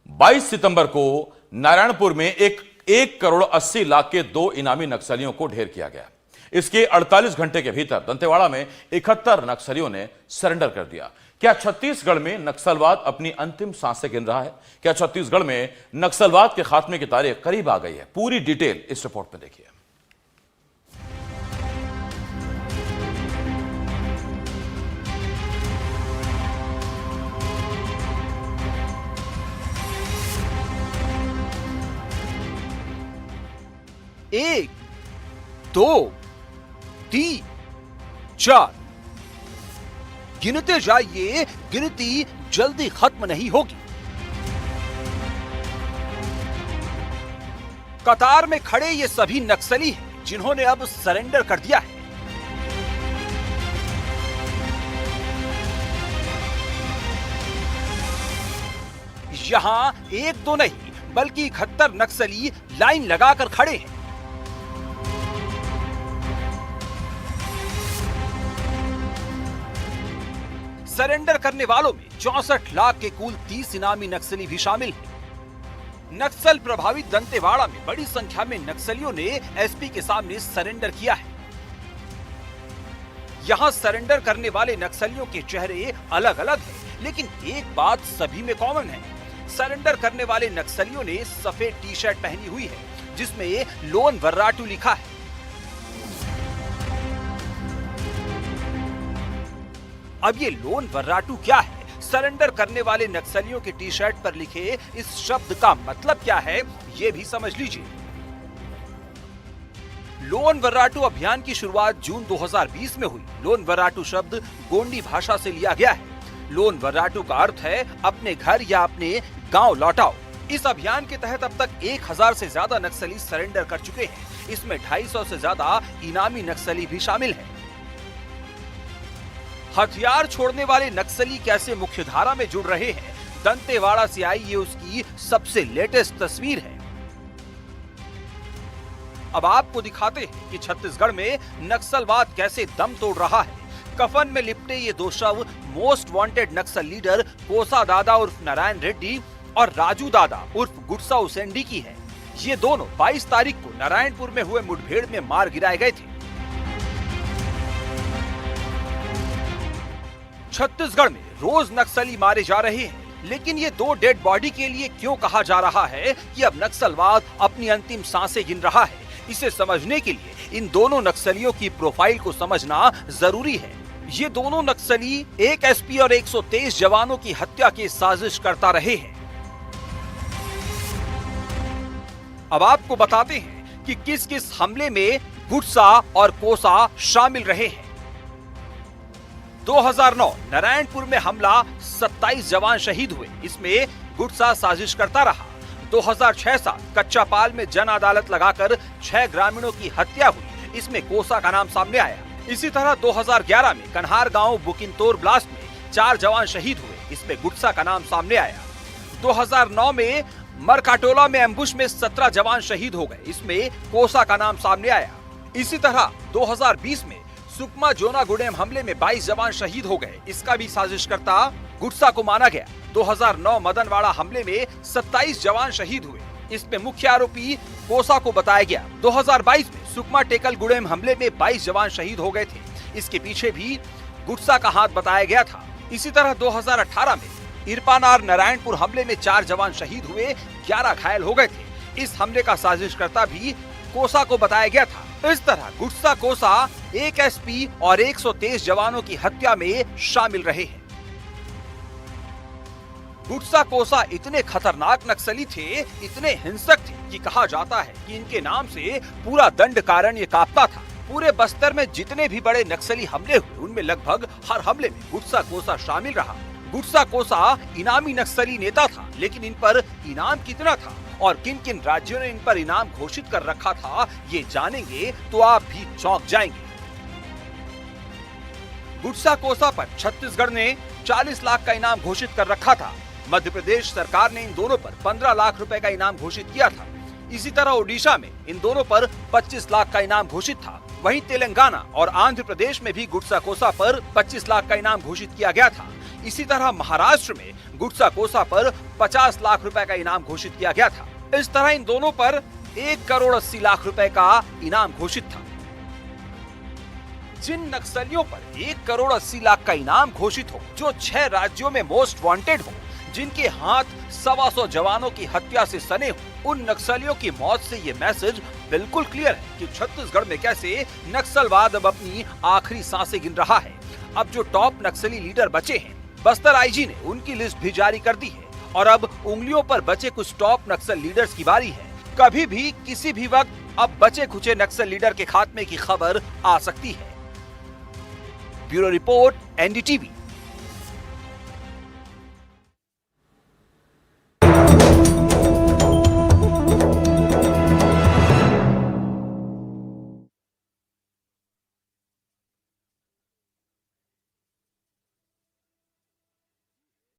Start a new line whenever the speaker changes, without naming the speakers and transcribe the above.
22 सितंबर को नारायणपुर में एक करोड़ 80 लाख के 2 इनामी नक्सलियों को ढेर किया गया। इसके 48 घंटे के भीतर दंतेवाड़ा में 71 नक्सलियों ने सरेंडर कर दिया। क्या छत्तीसगढ़ में नक्सलवाद अपनी अंतिम सांसें गिन रहा है? क्या छत्तीसगढ़ में नक्सलवाद के खात्मे की तारीख करीब आ गई है? पूरी डिटेल इस रिपोर्ट में देखिए।
एक, दो, तीन, चार, गिनते जाइए, गिनती जल्दी खत्म नहीं होगी। कतार में खड़े ये सभी नक्सली हैं जिन्होंने अब सरेंडर कर दिया है। यहां एक दो नहीं बल्कि 71 नक्सली लाइन लगाकर खड़े हैं। सरेंडर करने वालों में 64 लाख के कुल 30 इनामी नक्सली भी शामिल हैं। नक्सल प्रभावित दंतेवाड़ा में बड़ी संख्या में नक्सलियों ने एसपी के सामने सरेंडर किया है। यहां सरेंडर करने वाले नक्सलियों के चेहरे अलग अलग हैं, लेकिन एक बात सभी में कॉमन है। सरेंडर करने वाले नक्सलियों ने सफेद टी शर्ट पहनी हुई है जिसमें लोन वर्राटू लिखा है। अब ये लोन वर्राटू क्या है? सरेंडर करने वाले नक्सलियों के टी शर्ट पर लिखे इस शब्द का मतलब क्या है, ये भी समझ लीजिए। लोन वर्राटू अभियान की शुरुआत जून 2020 में हुई। लोन वर्राटू शब्द गोंडी भाषा से लिया गया है। लोन वर्राटू का अर्थ है अपने घर या अपने गांव लौटाओ। इस अभियान के तहत अब तक 1000 से ज्यादा नक्सली सरेंडर कर चुके हैं। इसमें 250 से ज्यादा इनामी नक्सली भी शामिल हैं। हथियार छोड़ने वाले नक्सली कैसे मुख्यधारा में जुड़ रहे हैं, दंतेवाड़ा से आई ये उसकी सबसे लेटेस्ट तस्वीर है। अब आपको दिखाते हैं कि छत्तीसगढ़ में नक्सलवाद कैसे दम तोड़ रहा है। कफन में लिपटे ये दो शव मोस्ट वांटेड नक्सल लीडर कोसा दादा उर्फ नारायण रेड्डी और राजू दादा उर्फ गुटसा उसेंडी की है। ये दोनों 22 तारीख को नारायणपुर में हुए मुठभेड़ में मार गिराए गए थे। छत्तीसगढ़ में रोज नक्सली मारे जा रहे हैं, लेकिन ये दो डेड बॉडी के लिए क्यों कहा जा रहा है कि अब नक्सलवाद अपनी अंतिम सांसें गिन रहा है? इसे समझने के लिए इन दोनों नक्सलियों की प्रोफाइल को समझना जरूरी है। ये दोनों नक्सली एक एसपी और 123 जवानों की हत्या की साजिश करता रहे हैं। अब आपको बताते हैं कि किस किस हमले में गुटसा और कोसा शामिल रहे हैं। 2009 नारायणपुर में हमला, 27 जवान शहीद हुए। इसमें गुटसा साजिश करता रहा। 2006-7 कच्चापाल में जन अदालत लगाकर 6 ग्रामीणों की हत्या हुई। इसमें कोसा का नाम सामने आया। इसी तरह 2011 में कन्हार गांव बुकिनतोर ब्लास्ट में 4 जवान शहीद हुए। इसमें गुटसा का नाम सामने आया। 2009 में मरकाटोला में एम्बुश में 17 जवान शहीद हो गए। इसमें कोसा का नाम सामने आया। इसी तरह 2020 में सुकमा जोना गुडेम हमले में 22 जवान शहीद हो गए। इसका भी साजिशकर्ता गुटसा को माना गया। 2009 मदनवाड़ा हमले में 27 जवान शहीद हुए। इसमें मुख्य आरोपी कोसा को बताया गया। 2022 में सुकमा टेकल गुडेम हमले में 22 जवान शहीद हो गए थे। इसके पीछे भी गुटसा का हाथ बताया गया था। इसी तरह 2018 में इरपानार नारायणपुर हमले में 4 जवान शहीद हुए, 11 घायल हो गए थे। इस हमले का साजिशकर्ता भी कोसा को बताया गया था। इस तरह गुटसा कोसा एक एसपी और 123 जवानों की हत्या में शामिल रहे हैं। गुटसा कोसा इतने खतरनाक नक्सली थे, इतने हिंसक थे कि कहा जाता है कि इनके नाम से पूरा दंडकारण्य कांपता था। पूरे बस्तर में जितने भी बड़े नक्सली हमले हुए उनमें लगभग हर हमले में गुटसा कोसा शामिल रहा। गुटसा कोसा इनामी नक्सली नेता था, लेकिन इन पर इनाम कितना था और किन किन राज्यों ने इन पर इनाम घोषित कर रखा था, ये जानेंगे तो आप भी चौंक जाएंगे। गुटसा कोसा पर छत्तीसगढ़ ने 40 लाख का इनाम घोषित कर रखा था। मध्य प्रदेश सरकार ने इन दोनों पर 15 लाख रुपए का इनाम घोषित किया था। इसी तरह ओडिशा में इन दोनों पर 25 लाख का इनाम घोषित था। वहीं तेलंगाना और आंध्र प्रदेश में भी गुटसा कोसा पर 25 लाख का इनाम घोषित किया गया था। इसी तरह महाराष्ट्र में गुटसा कोसा पर 50 लाख रुपए का इनाम घोषित किया गया था। इस तरह इन दोनों पर 1 करोड़ 80 लाख रुपए का इनाम घोषित था। जिन नक्सलियों पर 1 करोड़ 80 लाख का इनाम घोषित हो, जो 6 राज्यों में मोस्ट वांटेड हो, जिनके हाथ 125 जवानों की हत्या से सने हो, उन नक्सलियों की मौत से ये मैसेज बिल्कुल क्लियर है कि छत्तीसगढ़ में कैसे नक्सलवाद अब अपनी आखिरी सांसें गिन रहा है। अब जो टॉप नक्सली लीडर बचे हैं, बस्तर आईजी ने उनकी लिस्ट भी जारी कर दी है और अब उंगलियों पर बचे कुछ टॉप नक्सल लीडर्स की बारी है। कभी भी किसी भी वक्त अब बचे खुचे नक्सल लीडर के खात्मे की खबर आ सकती है। Bureau report, NDTV.